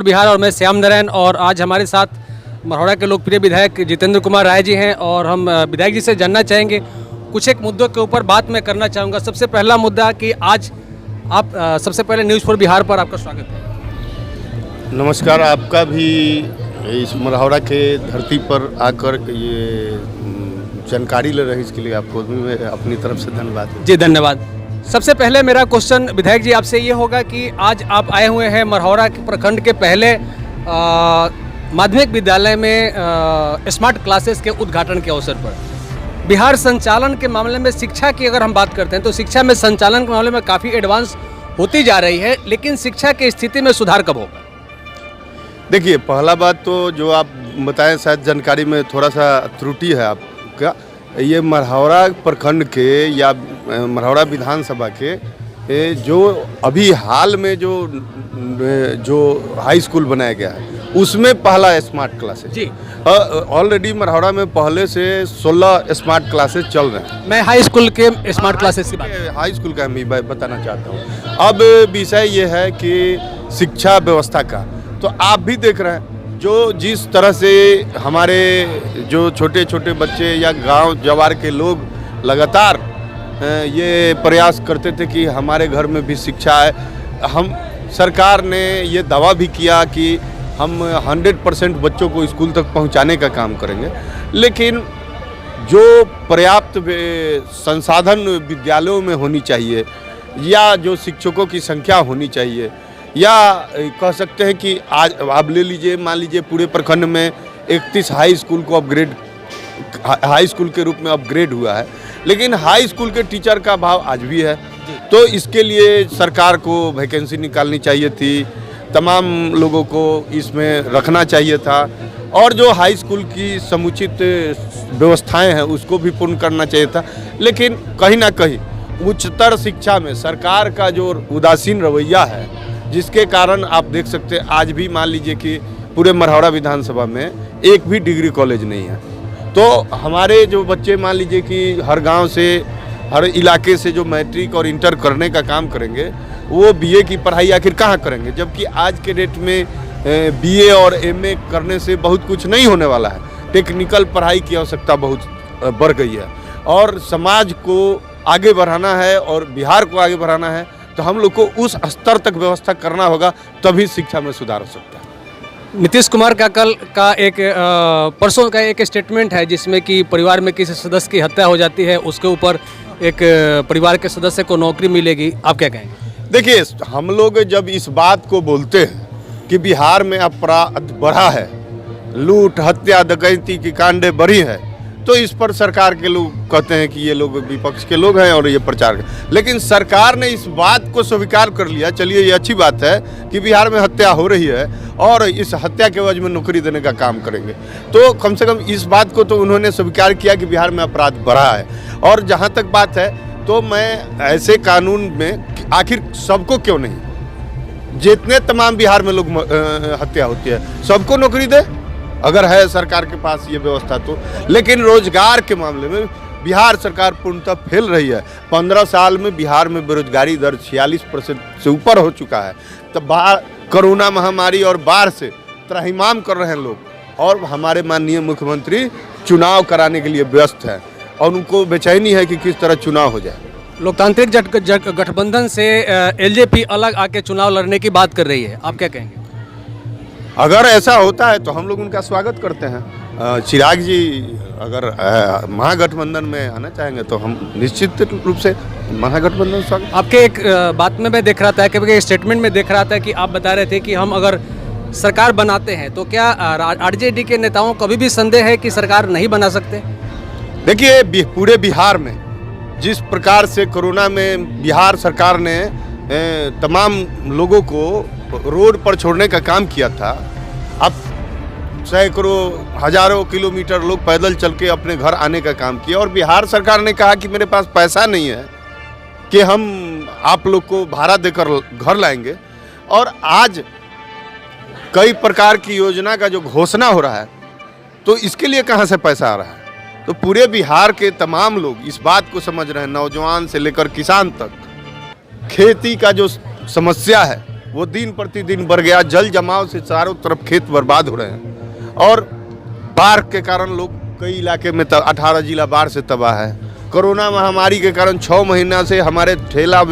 बिहार और मैं श्याम नारायण। और आज हमारे साथ मरौड़ा के लोकप्रिय विधायक जितेंद्र कुमार राय जी हैं और हम विधायक जी से जानना चाहेंगे कुछ एक मुद्दों के ऊपर बात मैं करना चाहूँगा। सबसे पहला मुद्दा कि आज आप सबसे पहले न्यूज़ फॉर बिहार पर आपका स्वागत है। नमस्कार, आपका भी इस मरौड़ा के धरती पर आकर ये जानकारी ले रहे हैं, इसके लिए आपको भी मैं अपनी तरफ से धन्यवाद। जी धन्यवाद। सबसे पहले मेरा क्वेश्चन विधायक जी आपसे ये होगा कि आज आप आए हुए हैं मरौड़ा प्रखंड के पहले माध्यमिक विद्यालय में स्मार्ट क्लासेस के उद्घाटन के अवसर पर। बिहार संचालन के मामले में शिक्षा की अगर हम बात करते हैं तो शिक्षा में संचालन के मामले में काफ़ी एडवांस होती जा रही है, लेकिन शिक्षा की स्थिति में सुधार कब होगा? देखिए, पहला बात तो जो आप बताएं, शायद जानकारी में थोड़ा सा त्रुटि है आपका। ये मरौड़ा प्रखंड के या मरौड़ा विधानसभा के जो अभी हाल में जो हाई स्कूल बनाया गया है उसमें पहला स्मार्ट क्लासेस जी ऑलरेडी मरौड़ा में पहले से 16 स्मार्ट क्लासेस चल रहे हैं। मैं हाई स्कूल के स्मार्ट क्लासेस की बात हाई स्कूल का मैं बताना चाहता हूँ। अब विषय ये है कि शिक्षा व्यवस्था का, तो आप भी देख रहे हैं जो जिस तरह से हमारे जो छोटे छोटे बच्चे या गांव जवार के लोग लगातार ये प्रयास करते थे कि हमारे घर में भी शिक्षा है। हम सरकार ने ये दावा भी किया कि हम 100% बच्चों को स्कूल तक पहुंचाने का काम करेंगे, लेकिन जो पर्याप्त संसाधन विद्यालयों में होनी चाहिए या जो शिक्षकों की संख्या होनी चाहिए, या कह सकते हैं कि आज आप ले लीजिए, मान लीजिए पूरे प्रखंड में 31 हाई स्कूल को हाई स्कूल के रूप में अपग्रेड हुआ है, लेकिन हाई स्कूल के टीचर का अभाव आज भी है। तो इसके लिए सरकार को वैकेंसी निकालनी चाहिए थी, तमाम लोगों को इसमें रखना चाहिए था, और जो हाई स्कूल की समुचित व्यवस्थाएं हैं उसको भी पूर्ण करना चाहिए था। लेकिन कहीं ना कहीं उच्चतर शिक्षा में सरकार का जो उदासीन रवैया है, जिसके कारण आप देख सकते हैं आज भी मान लीजिए कि पूरे मरौड़ा विधानसभा में एक भी डिग्री कॉलेज नहीं है। तो हमारे जो बच्चे मान लीजिए कि हर गांव से, हर इलाके से जो मैट्रिक और इंटर करने का काम करेंगे, वो बीए की पढ़ाई आखिर कहाँ करेंगे? जबकि आज के डेट में बीए और एमए करने से बहुत कुछ नहीं होने वाला है। टेक्निकल पढ़ाई की आवश्यकता बहुत बढ़ गई है और समाज को आगे बढ़ाना है और बिहार को आगे बढ़ाना है, तो हम लोग को उस स्तर तक व्यवस्था करना होगा, तभी शिक्षा में सुधार हो सकता है। नीतीश कुमार का कल का एक परसों का एक स्टेटमेंट है जिसमें कि परिवार में किसी सदस्य की हत्या हो जाती है, उसके ऊपर एक परिवार के सदस्य को नौकरी मिलेगी। आप क्या कहेंगे? देखिए, हम लोग जब इस बात को बोलते हैं कि बिहार में अपराध बढ़ा है, लूट हत्या डकैती की कांडे बढ़ी है, तो इस पर सरकार के लोग कहते हैं कि ये लोग विपक्ष के लोग हैं और ये प्रचार कर, लेकिन सरकार ने इस बात को स्वीकार कर लिया। चलिए, ये अच्छी बात है कि बिहार में हत्या हो रही है और इस हत्या के वजह में नौकरी देने का काम करेंगे। तो कम से कम इस बात को तो उन्होंने स्वीकार किया कि बिहार में अपराध बढ़ा है। और जहाँ तक बात है, तो मैं ऐसे कानून में आखिर सबको क्यों नहीं, जितने तमाम बिहार में लोग हत्या होती है सबको नौकरी दे, अगर है सरकार के पास ये व्यवस्था तो। लेकिन रोजगार के मामले में बिहार सरकार पूर्णतः फेल रही है। 15 साल में बिहार में बेरोजगारी दर 46% से ऊपर हो चुका है। तब कोरोना महामारी और बाढ़ से त्राहिमाम कर रहे हैं लोग, और हमारे माननीय मुख्यमंत्री चुनाव कराने के लिए व्यस्त हैं और उनको बेचैनी है कि किस तरह चुनाव हो जाए। लोकतांत्रिक गठबंधन से एलजेपी अलग आके चुनाव लड़ने की बात कर रही है, आप क्या कहेंगे? अगर ऐसा होता है तो हम लोग उनका स्वागत करते हैं। चिराग जी अगर महागठबंधन में आना चाहेंगे तो हम निश्चित रूप से महागठबंधन स्वागत। आपके एक बात में मैं देख रहा था कि स्टेटमेंट में देख रहा था कि आप बता रहे थे कि हम अगर सरकार बनाते हैं तो क्या आरजेडी के नेताओं को अभी भी संदेह है कि सरकार नहीं बना सकते? देखिए, पूरे बिहार में जिस प्रकार से कोरोना में बिहार सरकार ने तमाम लोगों को रोड पर छोड़ने का काम किया था, अब सैकड़ों हजारों किलोमीटर लोग पैदल चल के अपने घर आने का काम किया, और बिहार सरकार ने कहा कि मेरे पास पैसा नहीं है कि हम आप लोग को भाड़ा देकर घर लाएंगे। और आज कई प्रकार की योजना का जो घोषणा हो रहा है, तो इसके लिए कहाँ से पैसा आ रहा है? तो पूरे बिहार के तमाम लोग इस बात को समझ रहे हैं, नौजवान से लेकर किसान तक। खेती का जो समस्या है वो दिन प्रतिदिन बढ़ गया। जल जमाव से चारों तरफ खेत बर्बाद हो रहे हैं और बाढ़ के कारण लोग कई इलाके में 18 जिला बाढ़ से तबाह है। कोरोना महामारी के कारण 6 महीना से हमारे ठेला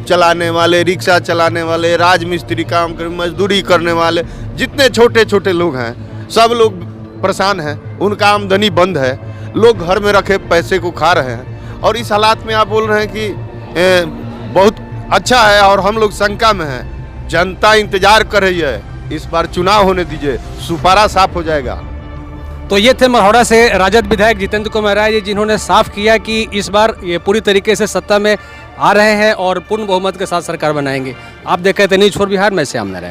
चलाने वाले, रिक्शा चलाने वाले, राजमिस्त्री काम कर, मजदूरी करने वाले, जितने छोटे छोटे लोग हैं सब लोग परेशान हैं। उनका आमदनी बंद है, लोग घर में रखे पैसे को खा रहे हैं। और इस हालात में आप बोल रहे हैं कि बहुत अच्छा है और हम लोग शंका में हैं। जनता इंतजार कर रही है, इस बार चुनाव होने दीजिए, सुपारा साफ हो जाएगा। तो ये थे मरहौड़ा से राजद विधायक जितेंद्र कुमार राय जी, जिन्होंने साफ किया कि इस बार ये पूरी तरीके से सत्ता में आ रहे हैं और पूर्ण बहुमत के साथ सरकार बनाएंगे। आप देख रहे थे न्यूज़ फॉर बिहार में श्याम नारायण।